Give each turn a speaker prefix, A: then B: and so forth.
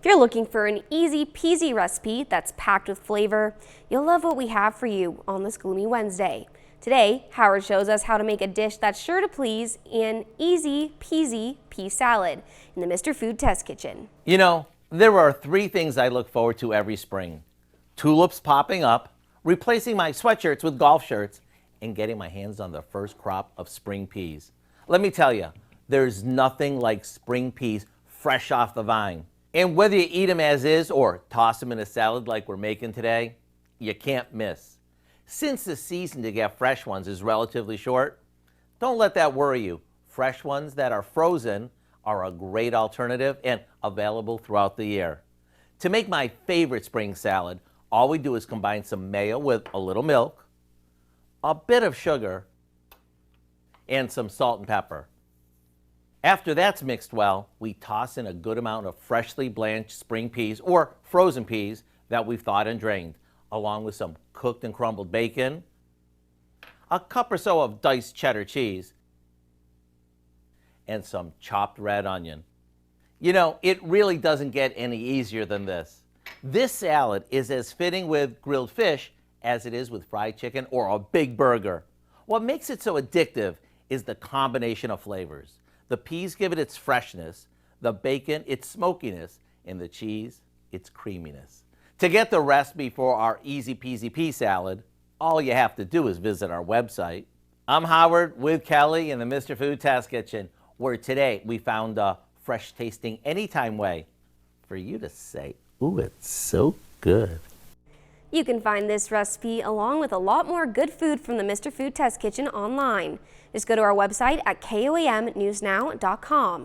A: If you're looking for an easy peasy recipe that's packed with flavor, you'll love what we have for you on this gloomy Wednesday. Today, Howard shows us how to make a dish that's sure to please an easy peasy pea salad in the Mr. Food Test Kitchen.
B: You know, there are three things I look forward to every spring: tulips popping up, replacing my sweatshirts with golf shirts, and getting my hands on the first crop of spring peas. Let me tell you, there's nothing like spring peas fresh off the vine. And whether you eat them as is or toss them in a salad like we're making today, you can't miss. Since the season to get fresh ones is relatively short, don't let that worry you. Fresh ones that are frozen are a great alternative and available throughout the year. To make my favorite spring salad, all we do is combine some mayo with a little milk, a bit of sugar, and some salt and pepper. After that's mixed well, we toss in a good amount of freshly blanched spring peas or frozen peas that we've thawed and drained, along with some cooked and crumbled bacon, a cup or so of diced cheddar cheese, and some chopped red onion. You know, it really doesn't get any easier than this. This salad is as fitting with grilled fish as it is with fried chicken or a big burger. What makes it so addictive is the combination of flavors. The peas give it its freshness, the bacon its smokiness, and the cheese its creaminess. To get the recipe for our easy peasy pea salad, all you have to do is visit our website. I'm Howard with Kelly in the Mr. Food Test Kitchen, where today we found a fresh tasting anytime way for you to say, ooh, it's so good.
A: You can find this recipe along with a lot more good food from the Mr. Food Test Kitchen online. Just go to our website at koamnewsnow.com.